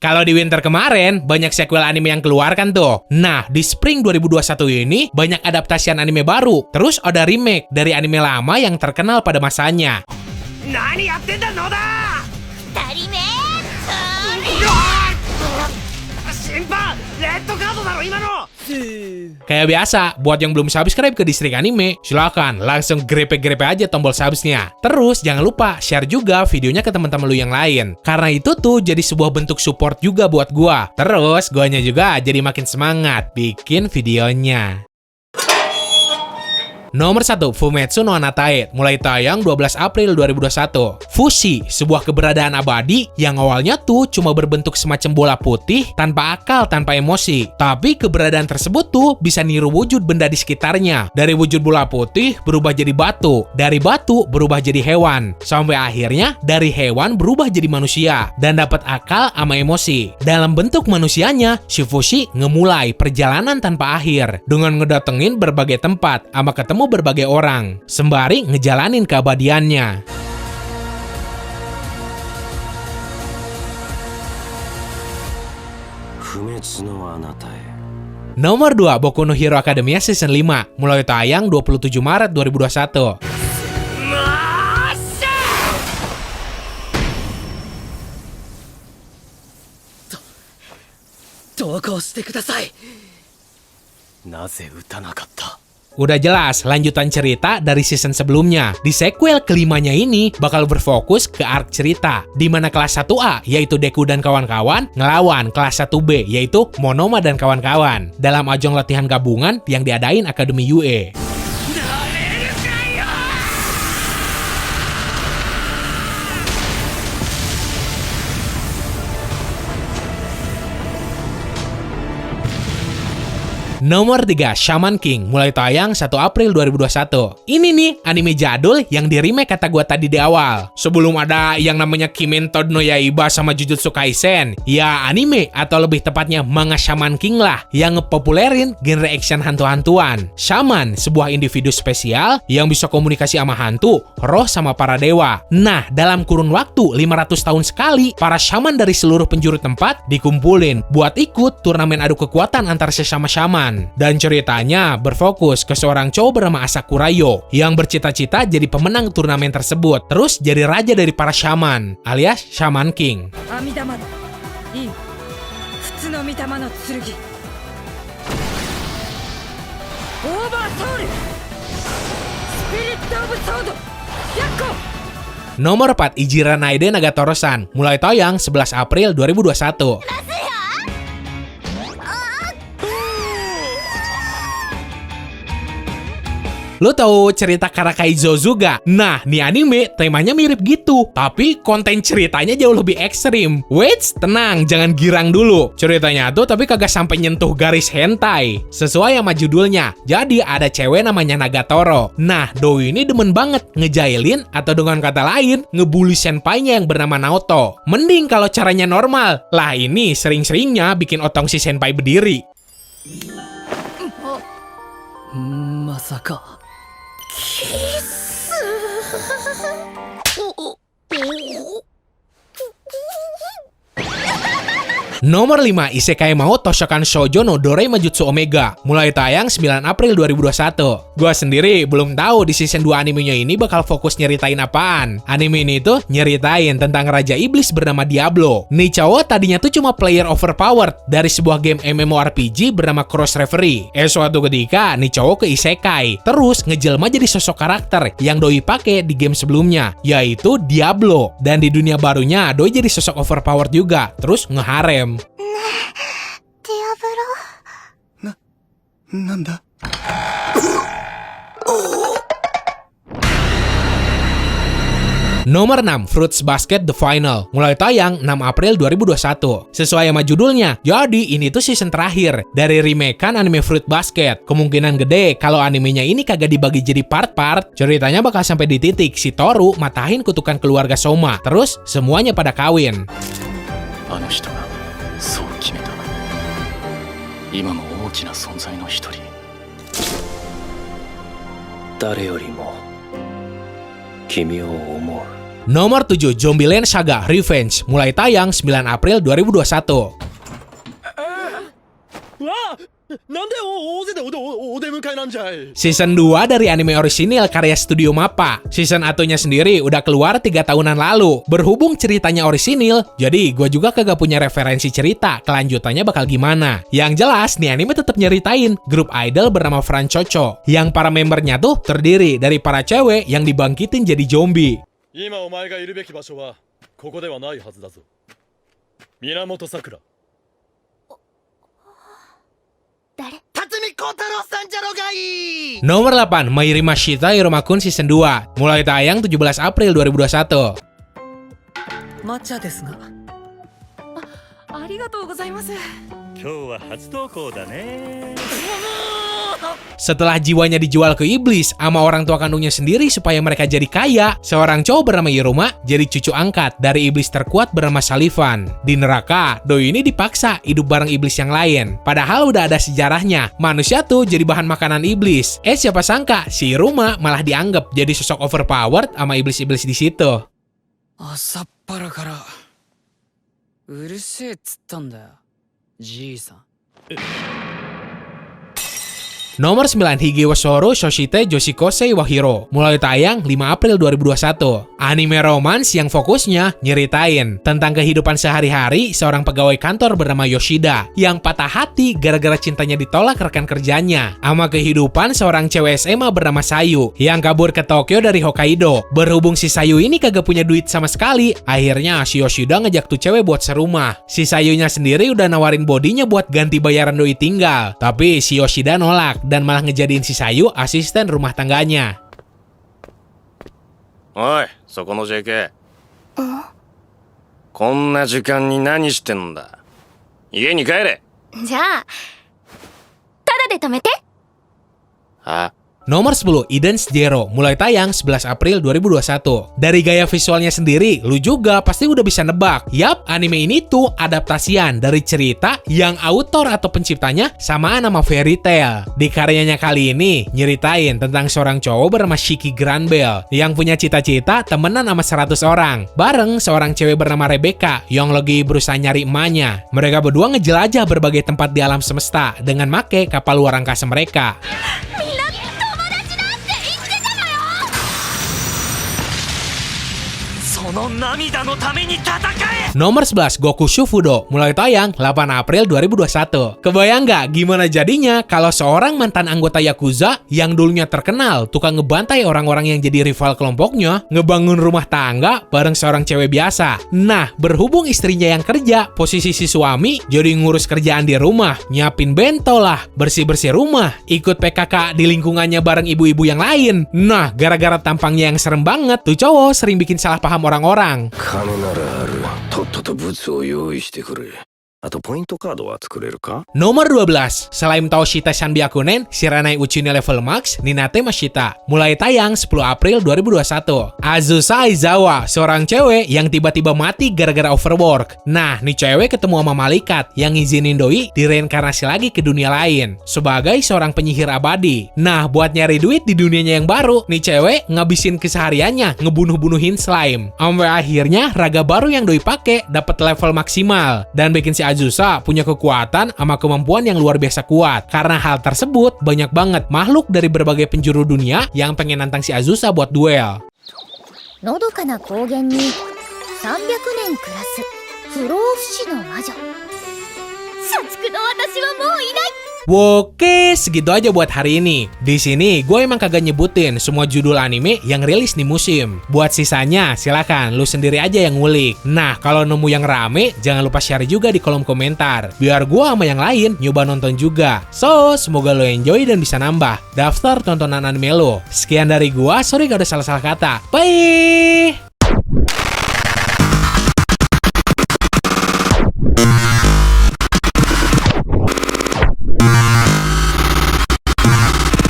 Kalau di winter kemarin, banyak sequel anime yang keluar kan tuh. Nah, di spring 2021 ini, banyak adaptasian anime baru. Terus ada remake dari anime lama yang terkenal pada masanya. Kayak biasa, buat yang belum subscribe ke Distrik Anime, silakan langsung grepe-grepe aja tombol subsnya. Terus jangan lupa share juga videonya ke teman-teman lu yang lain. Karena itu tuh jadi sebuah bentuk support juga buat gua. Terus guanya juga jadi makin semangat bikin videonya. Nomor 1, Fumetsu no Anatae, mulai tayang 12 April 2021. Fushi, sebuah keberadaan abadi yang awalnya tuh cuma berbentuk semacam bola putih tanpa akal, tanpa emosi. Tapi keberadaan tersebut tuh bisa niru wujud benda di sekitarnya. Dari wujud bola putih berubah jadi batu, dari batu berubah jadi hewan, sampai akhirnya dari hewan berubah jadi manusia dan dapat akal sama emosi. Dalam bentuk manusianya, si Fushi ngemulai perjalanan tanpa akhir dengan ngedatengin berbagai tempat sama ketemu berbagai orang, sembari ngejalanin keabadiannya. Nomor 2, Boku no Hero Academia Season 5, mulai tayang 27 Maret 2021. Udah jelas lanjutan cerita dari season sebelumnya. Di sequel kelimanya ini bakal berfokus ke arc cerita, di mana kelas 1A yaitu Deku dan kawan-kawan ngelawan kelas 1B yaitu Monoma dan kawan-kawan dalam ajang latihan gabungan yang diadain Akademi UE. Nomor 3, Shaman King, mulai tayang 1 April 2021. Ini nih anime jadul yang di remake kata gua tadi di awal. Sebelum ada yang namanya Kimetsu no Yaiba sama Jujutsu Kaisen, ya anime atau lebih tepatnya manga Shaman King lah yang ngepopulerin genre action hantu-hantuan. Shaman, sebuah individu spesial yang bisa komunikasi sama hantu, roh sama para dewa. Nah, dalam kurun waktu 500 tahun sekali, para shaman dari seluruh penjuru tempat dikumpulin buat ikut turnamen adu kekuatan antar sesama shaman. Dan ceritanya berfokus ke seorang cowok bernama Asakurayo yang bercita-cita jadi pemenang turnamen tersebut, terus jadi raja dari para shaman, alias Shaman King. Nomor 4, Ijira Naide Nagatoro-san, mulai tayang 11 April 2021. Lo tahu cerita Karakai Zozu gak? Nah, nih anime temanya mirip gitu, tapi konten ceritanya jauh lebih ekstrim. Wait, tenang, jangan girang dulu. Ceritanya tuh tapi kagak sampai nyentuh garis hentai. Sesuai sama judulnya. Jadi ada cewek namanya Nagatoro. Nah, doi ini demen banget ngejailin atau dengan kata lain ngebully senpainya yang bernama Naoto. Mending kalau caranya normal. Lah ini sering-seringnya bikin otong si senpai berdiri. Masaka. Nomor 5, Isekai Mao Toshokan Shoujo no Dorei Majutsu Omega, mulai tayang 9 April 2021. Gua sendiri belum tahu di season 2 animenya ini bakal fokus nyeritain apaan. Anime ini tuh nyeritain tentang Raja Iblis bernama Diablo. Nih cowok tadinya tuh cuma player overpowered dari sebuah game MMORPG bernama Cross Referee. Suatu ketika nih cowok ke Isekai, terus ngejelma jadi sosok karakter yang doi pakai di game sebelumnya, yaitu Diablo. Dan di dunia barunya doi jadi sosok overpowered juga, terus ngeharem. Nanda? Nomor 6, Fruits Basket The Final, mulai tayang 6 April 2021. Sesuai sama judulnya, jadi ini tuh season terakhir dari remakean anime Fruit Basket. Kemungkinan gede kalau animenya ini kagak dibagi jadi part-part, ceritanya bakal sampai di titik si Toru matahin kutukan keluarga Soma, terus semuanya pada kawin. Nomor 7, Zombieland Saga Revenge, mulai tayang 9 April 2021. Season 2 dari anime orisinil karya Studio Mappa. Season 1-nya sendiri udah keluar 3 tahunan lalu. Berhubung ceritanya orisinil, jadi gue juga kagak punya referensi cerita kelanjutannya bakal gimana. Yang jelas, nih anime tetap nyeritain grup idol bernama Franchocho, yang para membernya tuh terdiri dari para cewek yang dibangkitin jadi zombie. Nomor 8, Mairi Mashita Iromakun Season 2, mulai tayang 17 April 2021. Setelah jiwanya dijual ke iblis sama orang tua kandungnya sendiri supaya mereka jadi kaya, seorang cowok bernama Iruma jadi cucu angkat dari iblis terkuat bernama Salivan. Di neraka, doi ini dipaksa hidup bareng iblis yang lain. Padahal udah ada sejarahnya, manusia tuh jadi bahan makanan iblis. Siapa sangka si Iruma malah dianggap jadi sosok overpowered sama iblis-iblis di situ. Nomor 9, Higewasoro Shoshite Joshikosei Wahiro, mulai tayang 5 April 2021. Anime romance yang fokusnya nyeritain tentang kehidupan sehari-hari seorang pegawai kantor bernama Yoshida yang patah hati gara-gara cintanya ditolak rekan kerjanya, sama kehidupan seorang cewek SMA bernama Sayu yang kabur ke Tokyo dari Hokkaido. Berhubung si Sayu ini kagak punya duit sama sekali, akhirnya si Yoshida ngejak tuh cewek buat serumah. Si Sayunya sendiri udah nawarin bodinya buat ganti bayaran doi tinggal, tapi si Yoshida nolak dan malah ngejadiin si Sayu asisten rumah tangganya. Oi, そこの JK. こんな時間に何してんだ。家に帰れ。じゃあ、タダで止めて。は？ Nomor 10, Eden's Zero, mulai tayang 11 April 2021. Dari gaya visualnya sendiri, lu juga pasti udah bisa nebak. Yap, anime ini tuh adaptasian dari cerita yang autor atau penciptanya samaan nama Fairy Tail. Di karyanya kali ini, nyeritain tentang seorang cowok bernama Shiki Granbell yang punya cita-cita temenan sama 100 orang, bareng seorang cewek bernama Rebecca yang lagi berusaha nyari emaknya. Mereka berdua ngejelajah berbagai tempat di alam semesta dengan make kapal luar angkasa mereka. Nomor 11, Goku Shufudo, mulai tayang 8 April 2021. Kebayang nggak gimana jadinya kalau seorang mantan anggota Yakuza yang dulunya terkenal tukang ngebantai orang-orang yang jadi rival kelompoknya, ngebangun rumah tangga bareng seorang cewek biasa. Nah, berhubung istrinya yang kerja, posisi si suami jadi ngurus kerjaan di rumah, nyiapin bento lah, bersih-bersih rumah, ikut PKK di lingkungannya bareng ibu-ibu yang lain. Nah, gara-gara tampangnya yang serem banget, tuh cowok sering bikin salah paham orang-orang. Nomor 12, Slime Toshita Sanbyakunen Shiranai Uchine Level Max Ninate Mashita, mulai tayang 10 April 2021. Azusa Aizawa, seorang cewek yang tiba-tiba mati gara-gara overwork. Nah, nih cewek ketemu sama malaikat yang ngizinin doi direinkarnasi lagi ke dunia lain sebagai seorang penyihir abadi. Nah, buat nyari duit di dunianya yang baru, nih cewek ngabisin kesehariannya ngebunuh-bunuhin slime. Sampai akhirnya raga baru yang doi pakai dapat level maksimal dan bikin si Azusa punya kekuatan sama kemampuan yang luar biasa kuat. Karena hal tersebut, banyak banget makhluk dari berbagai penjuru dunia yang pengen nantang si Azusa buat duel. のどかな高原に300年暮らす不老不死の魔女。社畜の私はもういない。Oke, segitu aja buat hari ini. Di sini gue emang kagak nyebutin semua judul anime yang rilis di musim. Buat sisanya, silakan lu sendiri aja yang ngulik. Nah, kalau nemu yang rame, jangan lupa share juga di kolom komentar. Biar gue sama yang lain nyoba nonton juga. So, semoga lo enjoy dan bisa nambah daftar tontonan anime lo. Sekian dari gue, sorry kalau ada salah-salah kata. Bye!